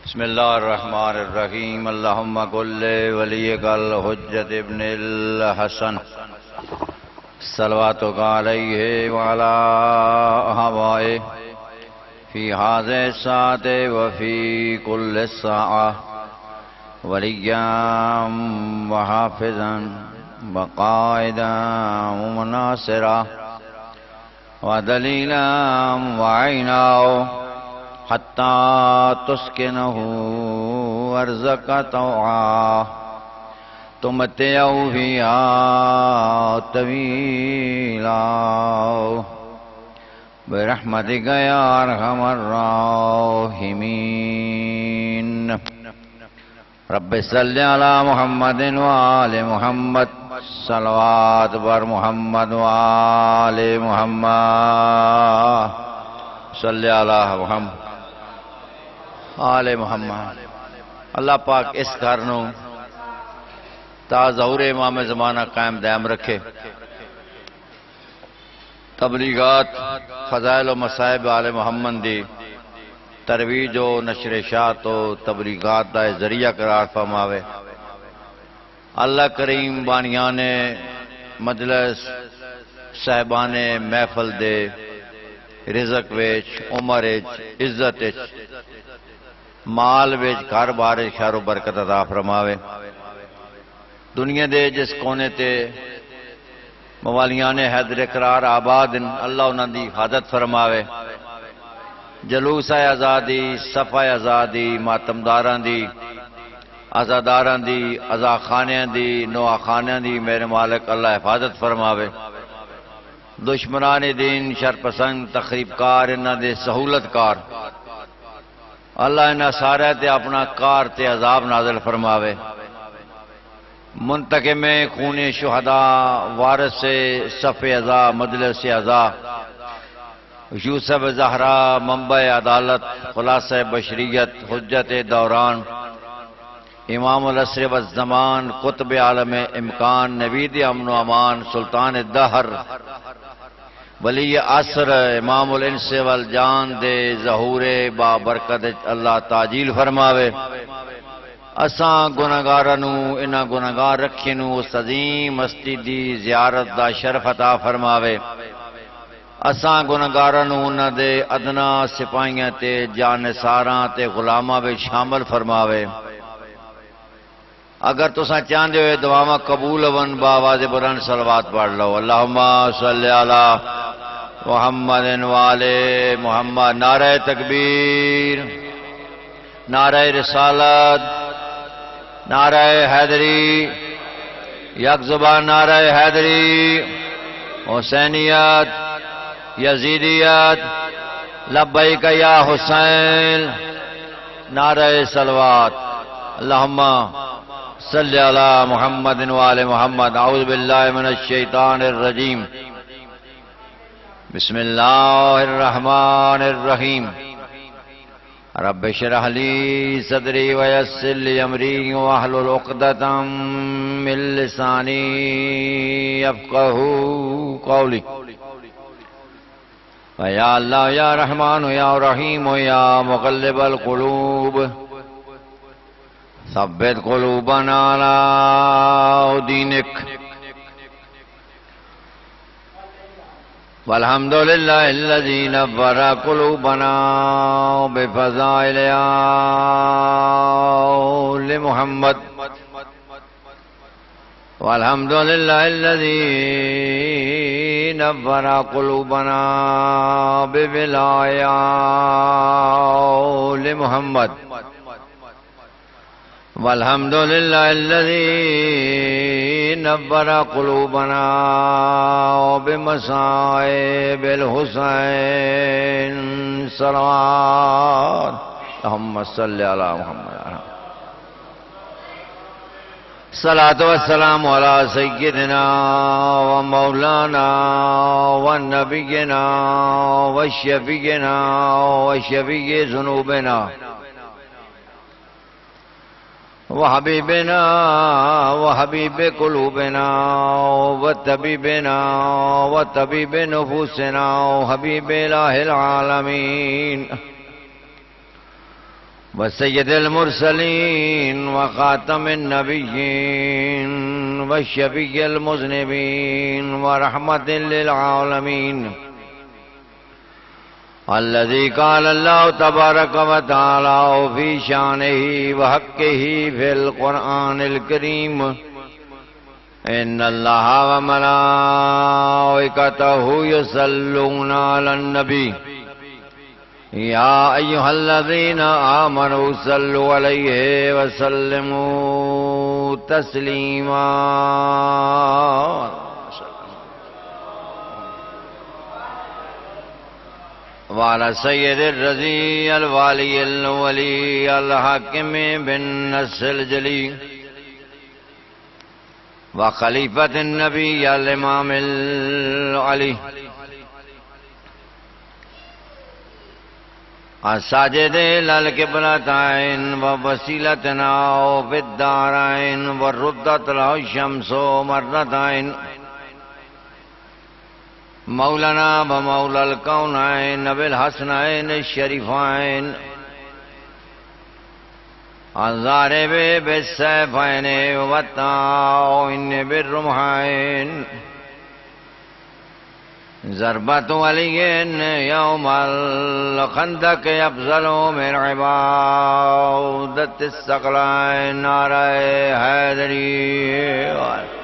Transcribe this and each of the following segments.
بسم اللہ الرحمن الرحیم اللہم قل ولیک الحجت ابن الحسن صلواتک علیہ وعلا آبائہ فی هذه الساعة وفی کل ساعة ولیا وحافظا وقائدا ومناصرا ودلیلا وعینا حتی تسکنہ ارضک طوعا تمتعو فیہا طویلا برحمتک یا ارحم الراحمین رب صلی علی محمد وآل محمد صلوات بر محمد وآل محمد صلی علی محمد آل محمد۔ اللہ پاک اس کارنوں تا ظہور امام زمانہ قائم دائم رکھے، تبلیغات فضائل و مصائب آل محمد دی ترویج و نشر اشاعت و تبلیغات دا ذریعہ قرار فرماوے۔ اللہ کریم بانیان مجلس صاحبان محفل دے رزق ویچ عمر ویچ عزت ویچ مال ویچ کاروبار خیر و برکت عطا فرماوے۔ دنیا دے جس کونے تے موالیان حیدر قرار آباد اللہ انہاں دی حفاظت فرماوے۔ جلوس آزادی، صفحہ آزادی، ماتمداراں دی، آزاداراں دی، ازاخانیاں دی، نواخانیاں دی میرے مالک اللہ حفاظت فرماوے۔ دشمنان دین، شرپسند، تخریب کار، انہاں دے سہولت کار اللہ انہاں سارے تے اپنا کار تے عذاب نازل فرماوے۔ منتقم خون شہداء، وارث صف ازا، مجلس ازا، یوسف زہرا، منبع عدالت، خلاصہ بشریت، حجت دوران، امام العصر والزمان، قطب عالم امکان، نوید امن و امان، سلطان الدہر، ولی عصر، امام الانس والجان دے ظہور با برکت اللہ تاجیل فرماوے۔ اساں گناہگارانو انہاں گناہگار رکھینو اس عظیم ہستی دی زیارت دا شرف عطا فرماوے۔ اساں گناہگارانو انہاں دے ادنا سپاہیاں تے جانثاراں تے غلاماں وچ شامل فرماوے۔ اگر تساں چاہندے ہوئے دعاواں قبول ون باواز بلند صلوات پڑھ لو۔ اللہم صلی علی محمد وآل محمد۔ نعرہ تکبیر، نعرہ رسالت، نعرہ حیدری، یک زبان نعرہ حیدری، حسینیت، یزیدیت، لبیک یا حسین، نعرہ صلوات۔ اللہم صلی علی محمد وآل محمد۔ اعوذ باللہ من الشیطان الرجیم، بسم اللہ الرحمن الرحیم۔ رب اشرح لی صدری ویسر لی امری واحلل عقدۃ من لسانی یفقہوا قولی۔ یا اللہ یا رحمان یا رحیم یا مقلب القلوب ثبت قلوبنا علی دینک۔ والحمدللہ الذی نور قلوبنا بفضائل آل محمد۔ والحمدللہ الذی نور قلوبنا بولاء آل محمد۔ والحمدللہ الذی نور قلوبنا بمصائب الحسین صلوات۔ اللہم صلی علی محمد۔ صلاۃ والسلام علی سیدنا و مولانا و نبینا و شفیعنا و شفیع ذنوبنا وحبیبنا وحبیب قلوبنا وطبیبنا وطبیب نفوسنا وحبیب الہ العالمین وسيد المرسلين وخاتم النبيين والشفيع المذنبين ورحمة للعالمين، الذي قال الله تبارك وتعالى في شانه وحقه في القرآن الكريم: إن الله وملائكته يصلون على النبي يا أيها الذين آمنوا صلوا عليه وسلموا تسليما. وعلى سيد الرضي الوالي الولي الحاكم بالنص الجلي وخليفة النبي الإمام العلي الساجد للقبلتين ووسيلتنا في الدارين وردت له الشمس مرتين، مولانا ومولى الكونين بالحسنين الشريفين الضارب بالسيفين والطاعون بالرمحين، ضربة ولي يوم الخندق يفضل من عبادة الثقلين نار حیدری.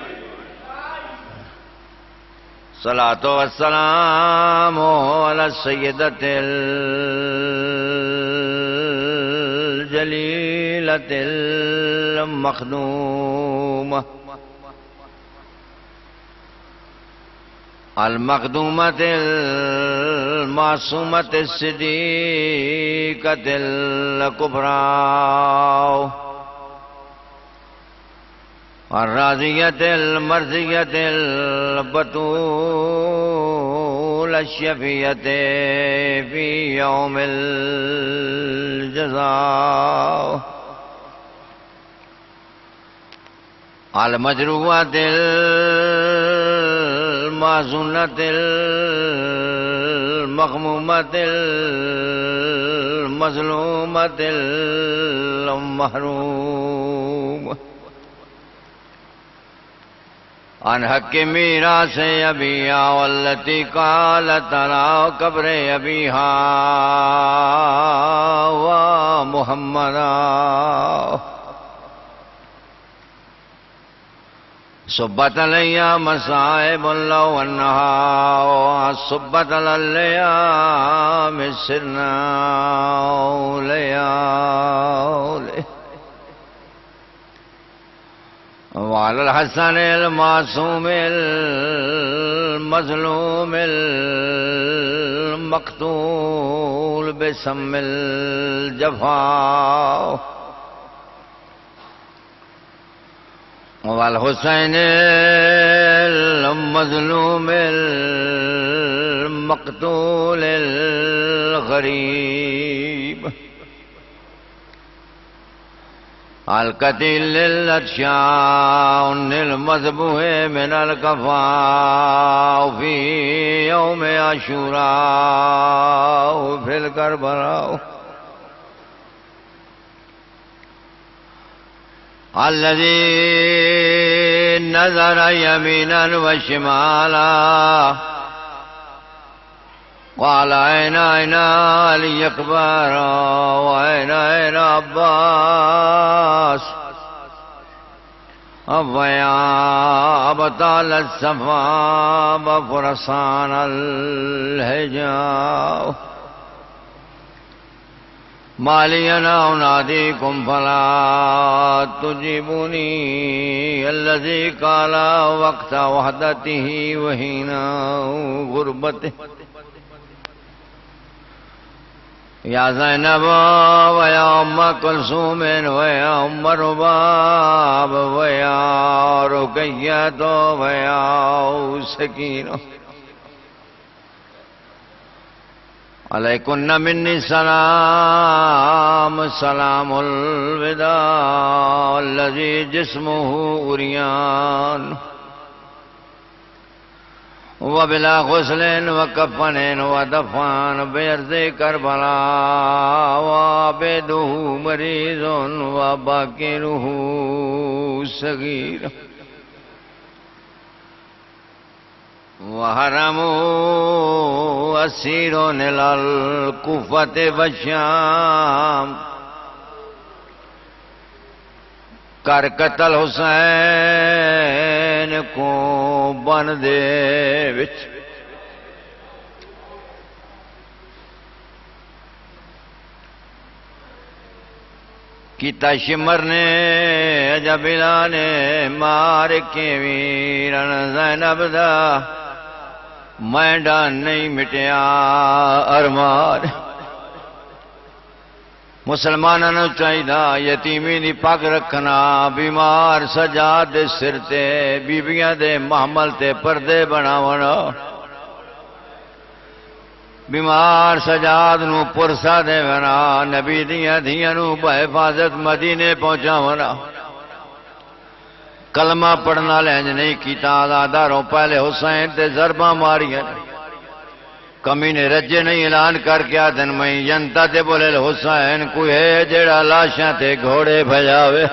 صلاة والسلام على السيدة الجليلة المخدومة المعصومة الصديقة الكبرى الراضية المرضية البتول الشفية في يوم الجزاء، المجروحة المعزونة المغمومة المظلومة المحرومة عن حق میراث ابیہا والتي قالت على قبر ابیہا ومحمدا صبت علیہ مصائب اللو والنہا صبت علیہ مسرنا لیالے وعلى الحسن المعصوم المظلوم المقتول بسم الجفا والحسين المظلوم المقتول الغريب القتيل الأتشان المذبوح من الكفاء في يوم عاشوراء في الكربلاء الذي نظر يمينا وشمالا قال أين علي أكبر وأين عباس ويا أبطال الصفا وفرسان الهجاء ما لي أنا أناديكم فلا تجيبوني الذي قال وقت وحدته وحين غربته يا زينب ويا أم كلثوم ويا أم رباب ويا رقية ويا سكينة عليكن مني سلام سلام الوداع الذي جسمه أريان وبلا غسل وكفن ودفن بأرض كربلاء وعبده مريض وباكره صغير وحرموا أسير إلى الكوفة والشام کر قتل حسین کو بن دے وچ کیتا شمر نے جبلا نے مار کے ویرن زینب دا مینڈا نہیں مٹیا ارمان مسلمانوں چاہیے یتیمی دی پگ رکھنا بیمار سجاد دے سر تے بیبیاں دے محمل تے پردے بناونا بیمار سجاد نو پرسا دے ونا نبی دیاں دھیاں نو بحفاظت مدینے پہنچاونا کلمہ پڑھنا لینج نہیں کیتا آزاداروں پہلے حسین تے ضرباں ماریاں کمی نے رجے نہیں اعلان کر کے آدن میں جنتا تے بولے حسین کوئی ہے جیڑا لاشاں تے گھوڑے بھجاوے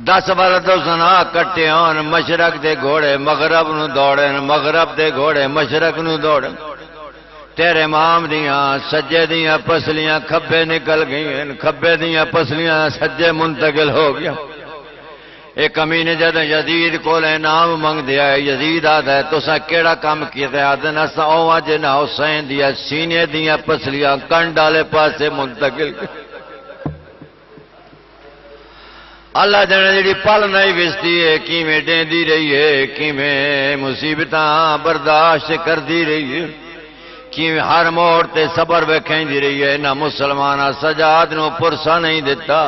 10 بار تو سنا کٹے آن مشرق دے گھوڑے مغرب نو دوڑن مغرب دے گھوڑے مشرق نو دوڑن تیرے امام دیاں سجے دیاں پسلیاں کھبے نکل گئیں کھبے دیاں پسلیاں سجے منتقل ہو گیا ایک کمینے جد یزید کو لے نام منگ دیا ہے یزید آدھا ہے تو سا کیڑا کام کیتا ہے آدھنا سا اوہ جنا حسین دیا سینے دیا پسلیاں کنڈالے پاسے منتقل اللہ جنے جڑی پل نہیں وستی ہے کی میں دین دی رہی ہے کی میں مصیبتاں برداشت کر دی رہی ہے کی میں ہر موڑ تے صبر بکھیں دی رہی ہے نہ مسلمانہ سجاد نو پرسا نہیں دیتا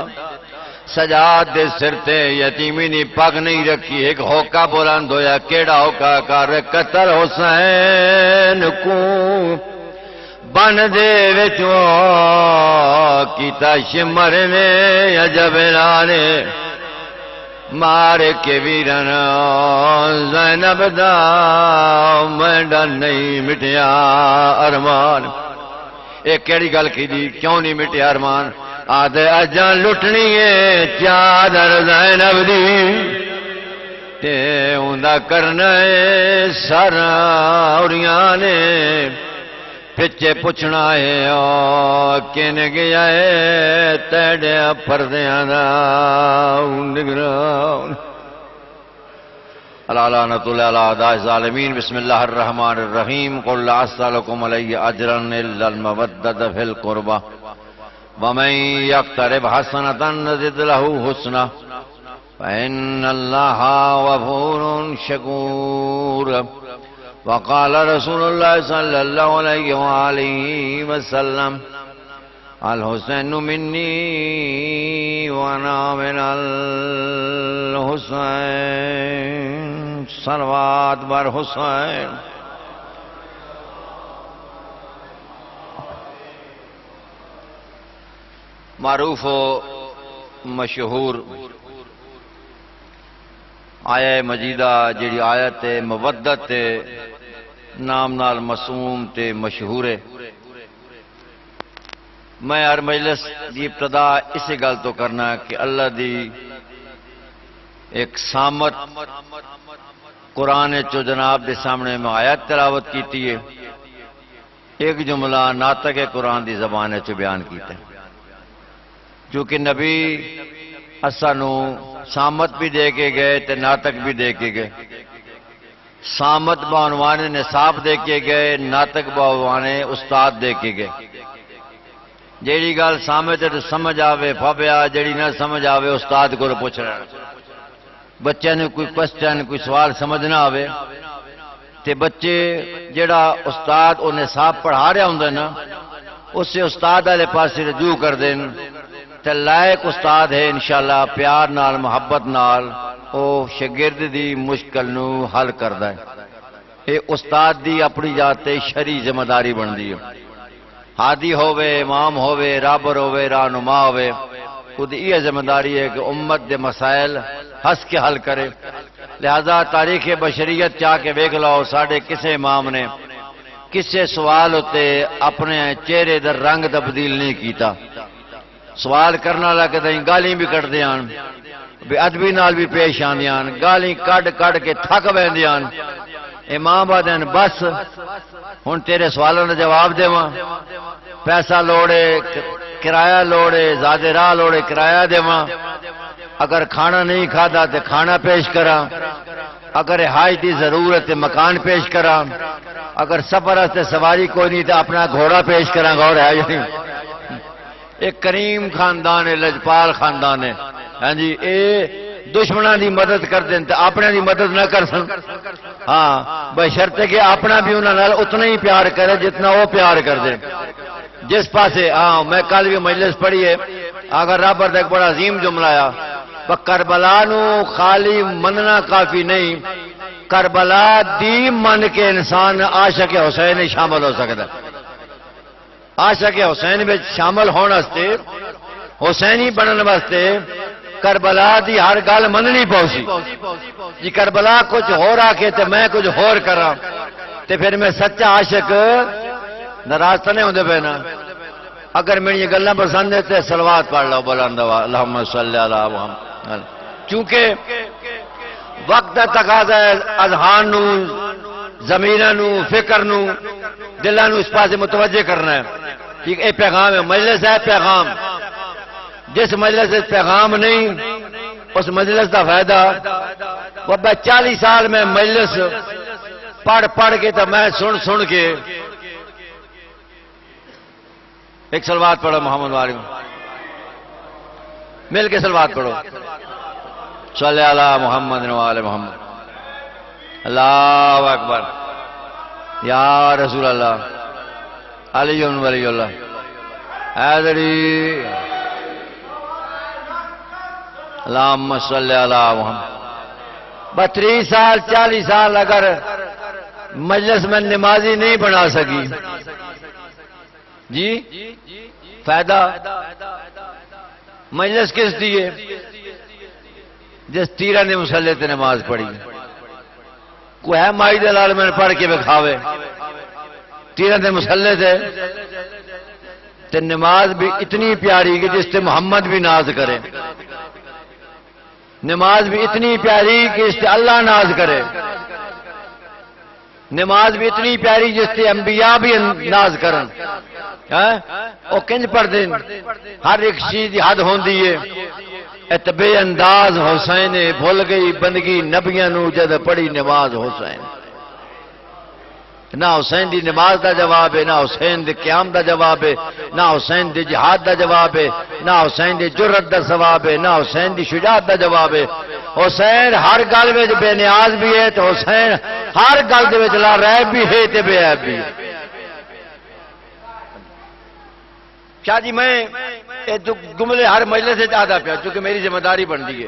سجاد دے سر تے یتیمی نی پگ نہیں رکھی ایک ہوکا بلند ہویا کیڑا ہوکا کر قتل حسین کو بن دے وچوں کیتا شمر نے جبلا نے مار کے ویرن زینب دا مینڈا نہیں مٹیا ارمان ایک کیڑی گل کی دی کیوں نہیں مٹیا ارمان آدھے اجاں لٹنی ہے چادر زینب دی تے اوندا کرنا ہے سارا اوریاں نے پچھے پوچھنا ہے کن گیا ہے تیڑے پردیاں دا نگران لعنۃ اللہ علی اعداء الظالمین بسم اللہ الرحمن الرحیم قل لا اسألکم علیہ اجرا الا المودۃ فی القربى ومن يقترب حسنة نزد له حسنة فإن الله غفور شكور وقال رسول الله صلى الله عليه وآله وسلم الحسين مني وأنا من الحسين صلوات بر حسين معروف و مشہور آیہ مجیدہ جیڑی آیت مودت نام نال مسوم تے مشہور ہے میں ہر مجلس دی ابتدا اسی گل تو کرنا کہ اللہ دی ایک سامت قرآن چو جناب دے سامنے میں آیت تلاوت کیتی ہے ایک جملہ ناطق قرآن دی زبان چو بیان کیتا ہے چونکہ نبی اسانو سامت بھی دے کے گئے تے ناطق بھی دے کے گئے سامت بعنوان نصاب دے کے گئے ناطق بعنوان استاد دے کے گئے جیڑی گل سامت سمجھ آوے پھبیا جیڑی نہ سمجھ آوے استاد کو پوچھ رہا بچے نے کوئی کوسچن کوئی سوال سمجھ نہ آوے تے بچے جیڑا استاد او نصاب پڑھا رہا ہوں نا اسے استاد والے پاسے رجوع کر دین تے لائق استاد ہے انشاءاللہ پیار نال محبت نال او شاگرد دی مشکل نو حل کردا ہے اے استاد دی اپنی ذاتے شرعی ذمہ داری بندی ہے ہادی ہووے امام ہووے رابر ہووے رہنما ہووے خود یہ ذمہ داری ہے کہ امت دے مسائل ہس کے حل کرے. لہذا تاریخ بشریت چاہ کے ویکھ لو ساڈے کسے امام نے کسے سوال ہوتے اپنے چہرے دا رنگ تبدیل نہیں کیتا. سوال کرنا لگے تو گالی بھی کٹ دیان بے ادبی نال بھی پیش آندیاں گالی کڈ کڈ کے تھک ویندیاں. امام آدھن بس ہن تیرے سوالوں کا جواب دیواں پیسہ لوڑے کرایہ لوڑے زیادہ راہ لوڑے کرایہ دیواں اگر کھانا نہیں کھادا تے کھانا پیش کراں اگر رہائش دی ضرورت تے مکان پیش کراں اگر سفر واسطے سواری کوئی نہیں تے اپنا گھوڑا پیش کراں. غور ہے یا نہیں؟ ایک کریم خاندان ہے لجپال خاندان ہے. ہاں جی اے دشمنوں دی مدد کر دیں تے اپنے دی مدد نہ کر سن. ہاں بشرطے کہ اپنا بھی انہاں نال اتنا ہی پیار کرے جتنا وہ پیار کر دے. جس پاسے ہاں میں کل بھی مجلس پڑھی ہے اگر رب ایک بڑا عظیم جملہ آیا کربلا نو خالی مننا کافی نہیں کربلا دی من کے انسان عاشق حسین شامل ہو سکتا ہے. عاشق حسین میں شامل ہونے واسطے حسینی بننے واسطے کربلا دی ہر گل مننی پوسی. جی کربلا کچھ ہو رکھے تو میں کچھ ہور کراں تے پھر میں سچا عاشق ناراض تو نہیں ہوندے پے نا. اگر میری یہ گلاں پسند ہے تے صلوات پڑھ لو بلند اللہم صلی علی محمد. چونکہ وقت دا تقاضا ہے اذہان نو زمیناں نو فکر نو دلاں نو اس پاسے متوجہ کرنا ہے. ٹھیک اے پیغام ہے مجلس ہے پیغام. جس مجلس سے پیغام نہیں اس مجلس دا فائدہ وہ 40 سال میں مجلس پڑھ پڑھ کے تو میں سن کے. ایک صلوات پڑھو محمد والی مل کے صلوات پڑھو صلی علی محمد و آل محمد. اللہ اکبر یا رسول اللہ علی ولی اللہ حیدری اللہم صلی علی محمد. 32 سال 40 سال اگر مجلس میں نمازی نہیں بنا سکی جی فائدہ مجلس کس دیے جس تیرہ نے مسلح تے نماز پڑھی. کوئی ہے مائی دلال میں پڑھ کے بکھاوے تیرہ دے مسلح تے نماز بھی اتنی پیاری کہ جس تے محمد بھی ناز کرے. نماز بھی اتنی پیاری کہ اس تے اللہ ناز کرے. نماز بھی اتنی پیاری جس تے انبیاء بھی ناز کرن. وہ کنج پڑھ دیں ہر ایک چیز حد ہوندی ہے. بے انداز حسین بھول گئی بندگی نبیاں نو جد پڑھی نماز حسین. نہ حسین دی نماز دا جواب ہے نہ حسین دی قیام دا جواب ہے نہ حسین دی جہاد دا جواب ہے نہ حسین دی جرت دا ثواب ہے نہ حسین دی شجاعت دا جواب ہے. حسین ہر گل وچ بے نیاز بھی ہے تو حسین ہر گل دے وچ لا ریب بھی ہے تے بے عیب بھی ہے. شاہ جی میں گملے ہر مجلس سے آدھا پیا چونکہ میری ذمہ داری بنتی ہے.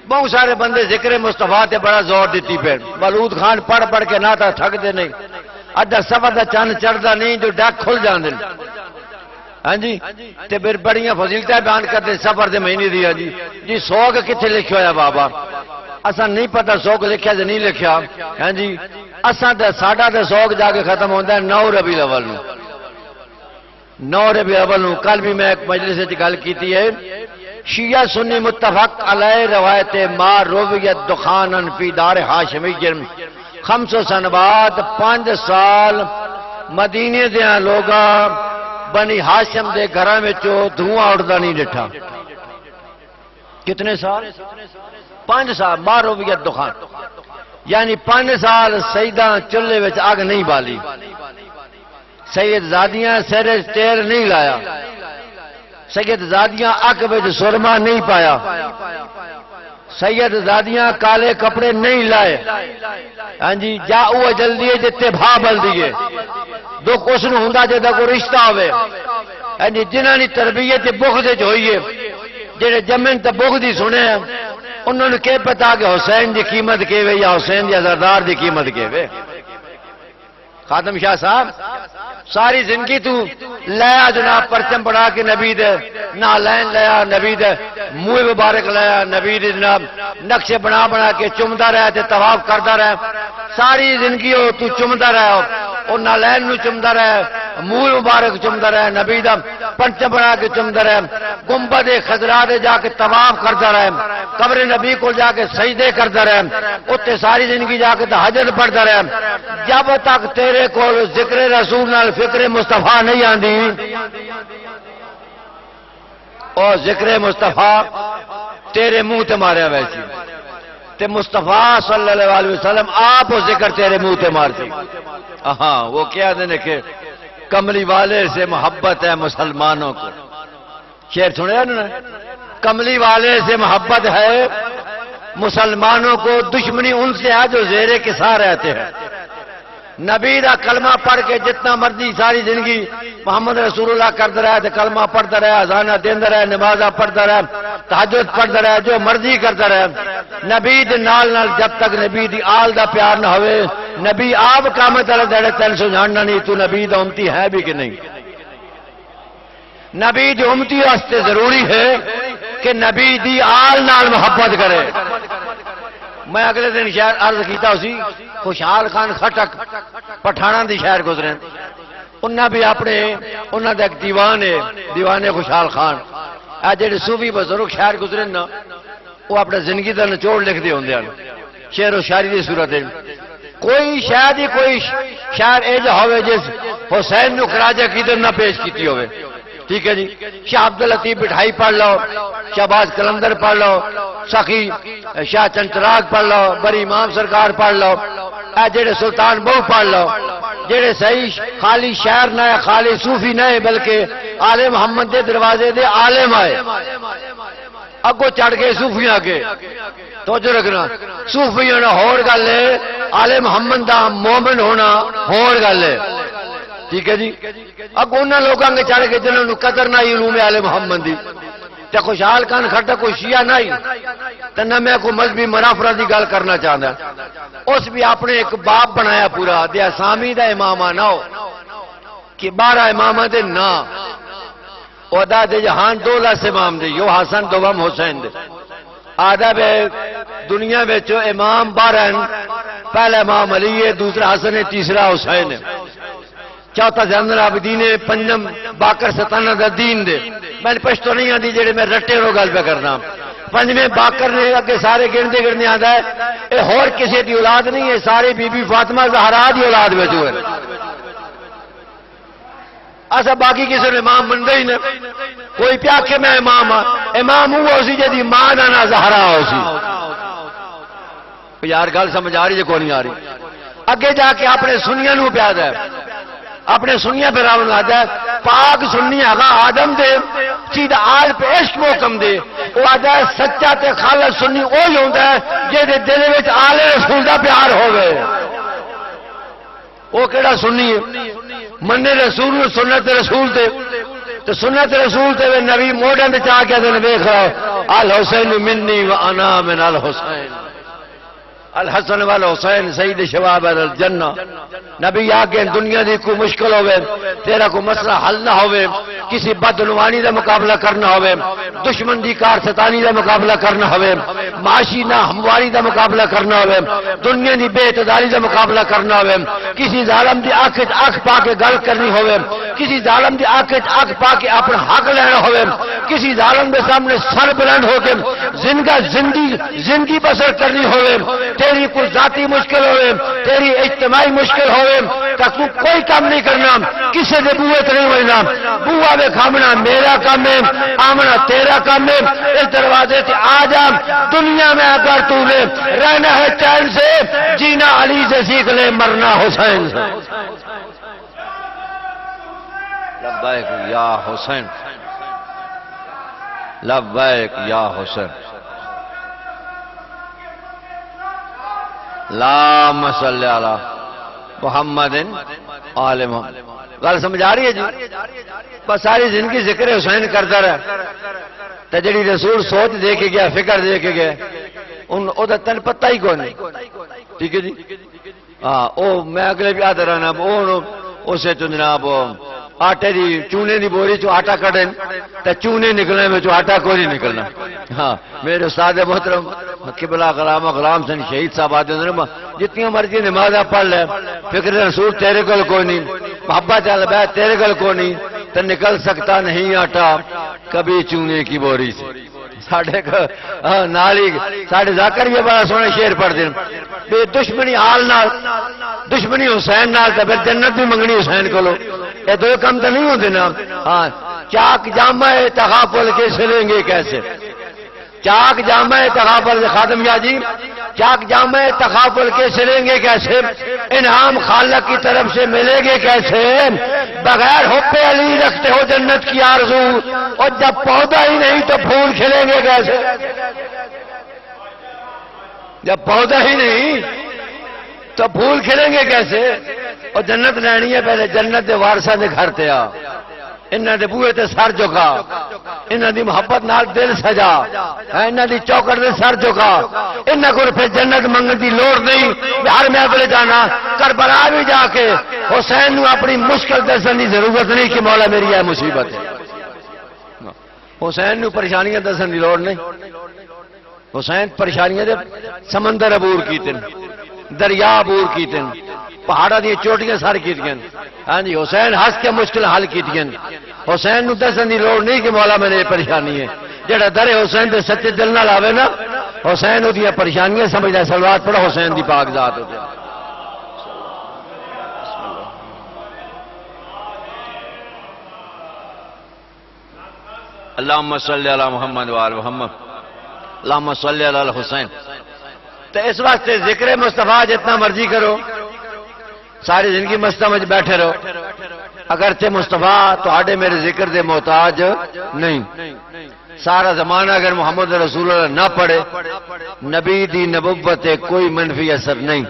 بہت سارے بندے ذکر مصطفیٰ تے بڑا زور دیتی پہ بلود خان پڑھ پڑھ کے نہ تا تھکتے نہیں. ادھا سفر دا چند چڑھتا نہیں جو ڈاک کھل جاندے. ہاں جی تے پھر بڑیاں فضیلتیں بیان کرتے سفر دے مہینے دیا جی سوگ کتنے لکھا ہوا بابا اساں نہیں پتہ سوگ لکھیا جے نہیں لکھیا. ہاں جی اساں تے ساڈا تے سوگ جا کے ختم ہوندا ہے 9 ربیع الاول نو. 9 ربیع الاول نو. کل بھی میں ایک مجلس وچ گل کیتی ہے شیعہ سنی متفق علیہ روایت ما رویت دخانن فی دار ہاشمی 500 سن بعد 5 سال مدینے دیاں لوگاں بنی ہاشم دے گھراں وچوں دھواں اڑدا نہیں ڈٹھا. کتنے سال 5 سال ما رویت دخان یعنی 5 سال سیداں چولہے وچ اگ نہیں بالی. سید زادیاں سر تیل نہیں لایا. سید زادیاں اک وچ سرما نہیں پایا. سید زادیاں کالے کپڑے نہیں لائے. ہاں جی جا وہ جلدی جتے بھا بل دیے دکھ اس نو ہوندا جدا کوئی رشتہ ہوے. ہاں جی جنہاں دی تربیت بغض وچ ہوئی ہے جڑے جمن تے بغض ہی سنے انہاں نوں کی پتہ کہ حسین دی قیمت کیویں یا حسین دی زردار دی قیمت کیویں. خاتم شاہ صاحب ساری زندگی تو لیا جناب پرچم پڑھا کے نبی دے نالین لیا نبی دے منہ مبارک لیا نبی دے جناب نقشے بنا بنا کے چمدا رہا تے طواف کردا رہا ساری زندگی تو چمدا رہا اور نالین نو چمدا رہا منہ مبارک چمدا رہا نبی دا پرچم بنا کے چمدا رہا گنبد خضرا دے جا کے طواف کردا رہا قبر نبی کو جا کے سجدے کردا رہا اوتے ساری زندگی جا کے تہجد پڑھدا رہا جب تک تیرے کول ذکر رسول نال فکر مصطفیٰ نہیں آندی اور ذکر مصطفیٰ تیرے منہ تے ماریا ویسی تے مصطفیٰ صلی اللہ علیہ وسلم آپ وہ ذکر تیرے منہ تے مارتی ہاں وہ کیا دینے کہ کملی والے سے محبت ہے مسلمانوں کو شعر سنے انہوں نے کملی والے سے محبت ہے مسلمانوں کو دشمنی ان سے ہے جو زیر کسا رہتے ہیں نبی دا کلمہ پڑھ کے جتنا مرضی ساری زندگی محمد رسول اللہ کرتا رہا تو کلمہ پڑھتا رہا اذانہ دیندہ رہا نمازہ پڑھتا رہا تہجد پڑھتا رہا جو مرضی کرتا رہا نبی دے نال نال جب تک نبی دی آل دا پیار نہ ہوئے نبی آپ قیامت والے دہڑے تین سو جاننا نہیں تو نبی دا امتی ہے بھی کہ نہیں نبی دی امتی واسطے ضروری ہے کہ نبی دی آل نال محبت کرے میں اگلے دن شہر عرض کیتا اسی خوشحال خان خٹک پٹھانا دی شہر گزرے انہاں بھی اپنے انہاں دا ایک دیوان ہے دیوان خوشحال خان اے جڑے صوفی بزرگ شہر گزرے نا وہ اپنے زندگی دا نچوڑ لکھ دے ہوندے ہیں شعر و شاعری دی صورت ہے کوئی شاید ہی کوئی شاعر اے جا ہوئے جس حسین نو خراج عقیدت نہ پیش کیتی ہوئے ٹھیک ہے جی شاہ عبداللطیف بٹھائی پڑھ لو شہباز کلندر پڑھ لو سخی شاہ چنچراغ پڑھ لو بری امام سرکار پڑھ لو اے جڑے سلطان بہو پڑھ لو جڑے صحیح خالی شاعر نہ خالی صوفی نہ بلکہ آل محمد دے دروازے دے عالم آئے اگو چڑھ گئے صوفیاں کے توجہ رکھنا صوفی ہونا ہور گل ہے آل محمد دا مومن ہونا ہور گل ہے ٹھیک ہے جی اب انہوں لوگوں کے چڑھ کے جنہوں نے قدر نہ علوم آل محمد دی تے خوشحال خان کھٹا کوئی شیعہ نہیں تے نہ میں کوئی مذہبی منافرت دی گل کرنا چاہتا اس بھی اپنے ایک باب بنایا پورا دے اسامی دا امامہ نہ ہو کہ 12 امامہ دے نا ادا دے جہان 2 امام دے یو حسن دوم حسین دے آدھا بے دنیا میں جو امام 12 پہلا امام علی ہے دوسرا حسن ہے تیسرا حسین ہے چوتھا زین العابدین ہے پنجم باقر ستانہ دا دین دے میں نے پشتو نہیں آتی جڑے میں رٹے رو گل پہ کرنا پنجمیں باقر نے اگے سارے گرنے گرنے آتا ہے اے اور کسی دی اولاد نہیں ہے سارے بی بی فاطمہ زہرا دی اولاد میں جو ہے ایسا باقی کسی نے امام من گئی نہیں کوئی پیا کہ میں امام ہاں امام ہوں اسی جدی ماں نہ زہرا ہو سی یار گل سمجھ آ رہی ہے کوئی نہیں آ رہی اگے جا کے اپنے سنیاں نو پیاد ہے اپنے سنیاں پہ راون آتا ہے پاک سنی آگا آدم دے سیدھا آل پہ عشق محکم دے وہ آتا ہے سچا تے خالص سنی وہی ہوتا ہے جے دے دل وچ آل رسول دا پیار ہوئے وہ کیڑا سنی ہے مننے رسول سنت رسول تے تو سنت رسول تے وہ نبی موڈن دے چاہ کے دن دیکھ رہا الحسین منی و انا من الحسین الحسن والحسین سید شباب الجنہ نبی آگے دنیا دی کوئی مشکل ہوئے تیرا کوئی مسئلہ حل نہ ہوئے کسی بدعنوانی دا مقابلہ کرنا ہوئے دشمن دی کار ستانی دا مقابلہ کرنا ہوئے معاشی نہ ہمواری دا مقابلہ کرنا ہوئے دنیا دی بے اعتدالی دا مقابلہ کرنا ہوئے کسی ظالم دی آنکھ پا کے گل کرنی ہوئے کسی ظالم دی آنکھ پا کے اپنا حق لینا ہوئے کسی ظالم کے سامنے سر بلند ہو کے زندگی بسر کرنی ہوئے تیری کوئی ذاتی مشکل ہوئے تیری اجتماعی مشکل ہوئے تو کوئی کام نہیں کرنا کسی نے بوئے تو نہیں ہونا بوا میں کھامنا میرا کام ہے آمنا تیرا کام ہے اس دروازے سے آ جا دنیا میں اگر تو نے رہنا ہے چین سے جینا علی سے سیکھ لے مرنا حسین سے لبیک یا حسین لبیک یا حسین اللہم صلی علی محمد آل محمد گل سمجھ آ رہی ہے جی بس ساری زندگی ذکر حسین کرتا رہا تو جڑی رسول سوچ دے کے گیا فکر دے کے گیا ان تن پتہ ہی کوئی نہیں ٹھیک ہے جی او میں اگلے بھی آدھا رہنا اسے تو جناب آٹے دی چونے دی بوری چو آٹا کٹن تے چونے نکلنے میں چو آٹا کوئی نہیں نکلنا. ہاں میرے استاد محترم قبلہ غلام حسین شہید صاحب آتے ہیں جتنی مرضی نماز پڑھ لے فکر رسول تیرے کل کوئی نہیں محبت چل بہ تیرے کل کوئی نہیں تو نکل سکتا نہیں آٹا کبھی چونے کی بوری سے. ساڑھے نالی ساڑھے ذاکر یہ بڑا سونے شعر پڑھ دیں بے دشمنی حال نال دشمنی حسین نال تے پھر جنت بھی منگنی حسین کو لو یہ دو کم تو نہیں ہوتے نا. ہاں چاک جامع تغافل کے سلیں گے کیسے چاک جامع تغافل خادم یا جی چاک جامع تغافل کے سلیں گے کیسے انعام خالق کی طرف سے ملے گے کیسے بغیر حب علی رکھتے ہو جنت کی آرزو اور جب پودا ہی نہیں تو پھول کھلیں گے کیسے جب پودا ہی نہیں تو پھول کھلیں گے کیسے. اور جنت لینی ہے پہلے جنت دے وارثاں دے گھر تے آ انہاں دے بوئے تے سر جھکا انہاں دی محبت نال دل سجا انہاں دی چوکٹ دے سر جھکا انہاں کو پھر جنت منگن دی لوڑ نہیں ہر محفل جانا کربلا بھی جا کے حسین نو اپنی مشکل دسن دی ضرورت نہیں کہ مولا میری ہے مصیبت ہے. حسین نو پریشانیاں دسن دی لوڑ نہیں حسین پریشانیاں دے سمندر عبور کیتے دریا عبور کیتے پہاڑا دی چوٹیاں سار کیتیاں. ہاں جی حسین ہنس کے مشکل حل کیتیاں. حسین نو دسن دی لوڑ نہیں کہ مولا میرے پریشانی ہے جڑا در حسین دے سچے دل نال آوے نا حسین او دی پریشانیاں سمجھدا صلوات پڑھو حسین دی پاک ذات ہو جائے. اللہم صلی علی محمد وآل محمد اللہم صلی علی الحسین. تو اس واسطے ذکر مصطفیٰ جتنا مرضی کرو ساری زندگی مستمج بیٹھے رہو اگرچہ مصطفیٰ تو آڈے میرے ذکر دے محتاج نہیں. سارا زمانہ اگر محمد رسول اللہ نہ پڑھے نبی دی نبوت کوئی منفی اثر نہیں.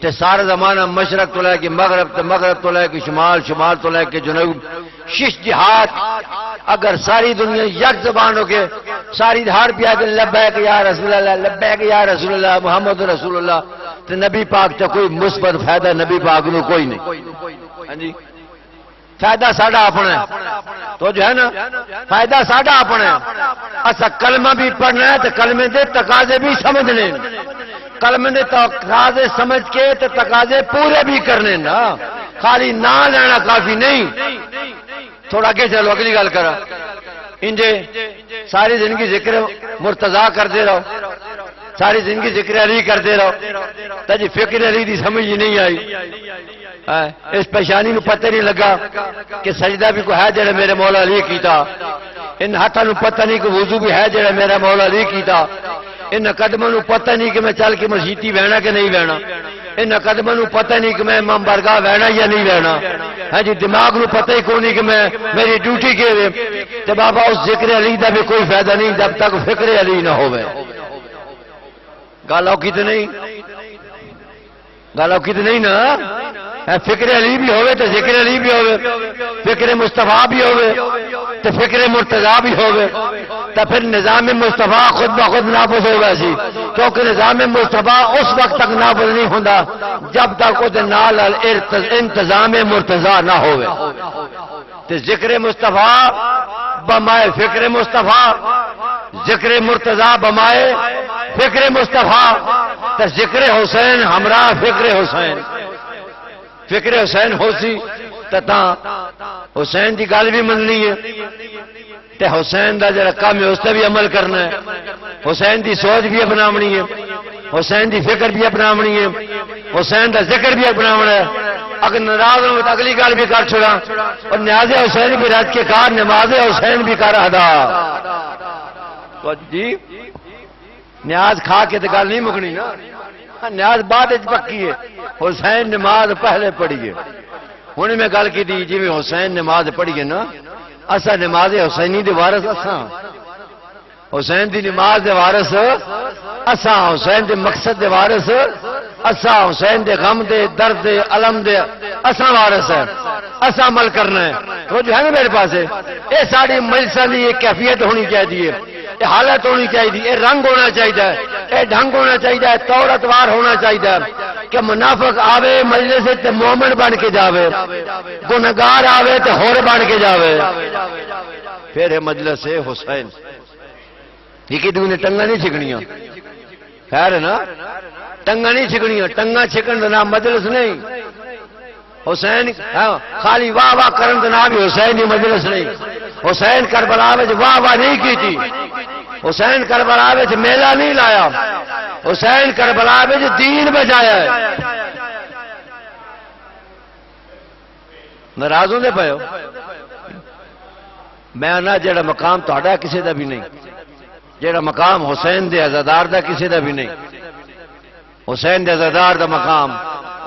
تے سارا زمانہ مشرق تو لے کے مغرب تے مغرب تو لے کے شمال شمال تو لے کے جنوب شش جہات اگر ساری دنیا یک زبان ہو کے ساری ہر پیا کے لبیک یا رسول اللہ لبیک یا رسول اللہ محمد رسول اللہ تو نبی پاک تو کوئی مثبت فائدہ نبی پاک نو کوئی نہیں. ہاں جی فائدہ ساڈا اپنا ہے تو جو ہے نا فائدہ ساڈا اپنا ہے. اصا کلمہ بھی پڑھنا ہے تو کلمے دے تقاضے بھی سمجھنے کلمے دے تقاضے سمجھ کے تو تقاضے پورے بھی کرنے نا خالی نہ لینا کافی نہیں. تھوڑا آگے چلو اگلی گل کرا انجے ساری زندگی ذکر مرتضیٰ کرتے رہو ساری زندگی ذکر علی کرتے رہو تو جی فکر علی دی سمجھ ہی نہیں آئی. اس پریشانی کو پتہ نہیں لگا کہ سجدہ بھی کوئی ہے جڑا میرے مولا علی کیتا ان ہاتھوں کو پتہ نہیں کہ وضو بھی ہے جڑا میرا مولا علی کیتا ان قدموں کو پتہ نہیں کہ میں چل کے مسیتی بہنا کہ نہیں بہنا ان قدموں کو پتہ نہیں کہ میں امام بارگاہ بہنا یا نہیں بہنا. ہاں جی دماغ کو پتہ ہی کوئی نہیں کہ میں میری ڈیوٹی کے تو بابا اس ذکر علی دا بھی کوئی فائدہ نہیں جب تک فکر علی نہ ہوئے. گل اوکھی تو نہیں گل اوکھی تو نہیں نا فکر علی بھی ہوئے تو ذکر علی بھی ہوئے فکر مصطفیٰ بھی ہوئے تو فکر مرتضیٰ بھی ہوئے تو پھر نظام مصطفیٰ خود بخود نافذ ہوگا سی کیونکہ نظام مصطفیٰ اس وقت تک نافذ نہیں ہوتا جب تک وہ نال انتظام مرتضیٰ نہ ہوئے. تو ذکر مصطفیٰ بمائے فکر مصطفیٰ ذکر مرتضیٰ بمائے فکر مصطفیٰ تو ذکر حسین ہمراہ فکر حسین فکر حسین ہو سی تا حسین کی گل بھی مننی ہے تے حسین دا جڑا کام ہے اس تے بھی عمل کرنا ہے حسین دی سوچ بھی اپناونی ہے حسین دی فکر بھی اپناونی ہے حسین دا ذکر بھی اپناونا ہے. اگر ناراض ہوں تو اگلی گل بھی کر چھوڑا اور نیاز حسین بھی رات کے کار نماز حسین بھی کر ادا. تو جی نیاز کھا کے تو گل نہیں مکنی نا نیاز بعد پکی ہے حسین نماز پہلے پڑھی ہے. ہوں میں گل کی تھی جی حسین نماز پڑھی ہے نا اصا نماز حسینی دے وارث اساں حسین دی نماز دے وارث اساں حسین دے مقصد دے وارث اساں حسین دے غم دے درد دے علم دے اساں وارث ہے اساں عمل کرنا ہے. تو جو ہے نا میرے پاس یہ ساری مجلساں دی ایک کیفیت ہونی چاہیے یہ حالت ہونی چاہیے یہ رنگ ہونا چاہیے یہ ڈھنگ ہونا چاہیے طور اتوار ہونا چاہیے کہ منافق آوے مجلس تے مومن بن کے جاوے، گنہگار آوے تے ہور بن کے جاوے، پھر ہے مجلس حسین۔ یہ کہ نے ٹنگا نہیں چھکڑیاں، خیر ہے نا، ٹنگا نہیں چھکڑیاں، ٹنگا چھکن دا نام مجلس نہیں۔ حسین خالی واہ واہ کرن دا نام حسین ہی مجلس نہیں۔ حسین کربلا وچ واہ واہ نہیں کی تھی، حسین کربلا وچ میلہ نہیں لایا، حسین کربلا وچ دین بچایا ہے۔ ناراض ہوندے پئے ہو؟ میں نہ جڑا مقام تہاڈا کسی دا بھی نہیں، جڑا مقام حسین دے عزادار دا کسی دا بھی نہیں۔ حسین دے عزادار دا مقام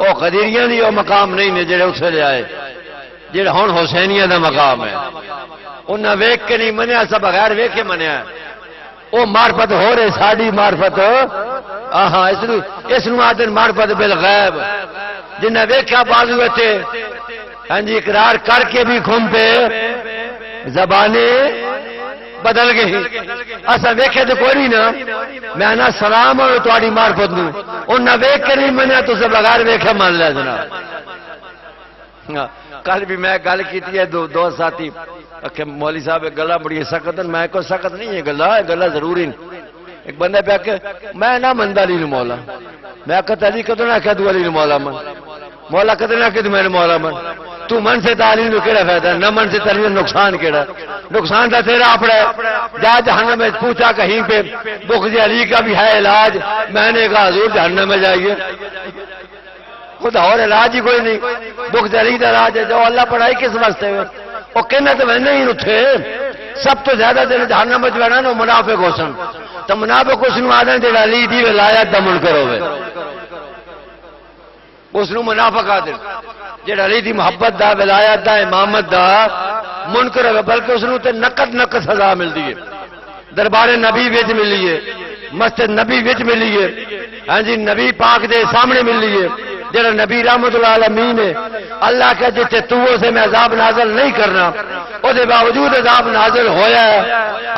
او قدیریاں دی او مقام نہیں نے جڑے اتھے لے آئے، جڑا ہن حسینیہ دا مقام ہے۔ انہاں ویکھ کے نہیں منیا، سب بغیر ویکھ کے منیا۔ او معرفت ہو رہے ساڈی معرفت، ہاں اس نو آدن معرفت بالغیب۔ جنہیں ویکھا بازو تے ہاں جی اقرار کر کے بھی گھوم پے، زبانیں بدل گئی۔ اسا ویکھے تو کوئی نہیں نا، میں نا سلام اور تہاڈی معرفت نو، انہاں ویکھ کے نہیں منیا، تو سب بغیر ویکھے مان لیا جناب۔ کل بھی میں گل کیتی ہے، دو ساتھی کہ مولوی صاحب گلا بڑی سخت، میں کو سخت نہیں ہے گلا ضروری نہیں۔ ایک بندہ پہ کہ میں نہ مندا علی نو مولا، میں کہتا علی کدو نہ کہ تو علی نو مولا من، مولا کدو نہ کہ تو میں مولا من۔ تو من سے تعلیم کو کیڑا فائدہ، نہ من سے تعلیم نقصان کیڑا؟ نقصان تھا تیرا اپنا ہے۔ جا جہنم میں پوچھا کہیں پہ بغض علی کا بھی ہے علاج، میں نے کہا حضور جہنم میں جائیے، خدا اور علاج ہی کوئی نہیں، بغض علی کا علاج ہے۔ جو اللہ پڑھائی کس واسطے ہوئے وہ کہنا تو میں نہیں اٹھے، سب تو زیادہ دل جہنم میں جانا نا منافق حسن، تو منافق حسن آدھے جڑا علی دی ولایت دا منکر ہوئے، اس نو منافق آدھے جڑا علی دی محبت دا ولایت دا امامت دا منکر ہوئے، بلکہ اس نو تے نقد سزا ملتی ہے، دربار نبی وچ ملی ہے، مسجد نبی وچ ملی ہے، ہاں جی نبی پاک دے سامنے ملی ہے، جڑا نبی رحمت اللہ العالمین ہے۔ اللہ کہ جتنے تو سے میں عذاب نازل نہیں کرنا، او دے باوجود عذاب نازل ہویا ہے۔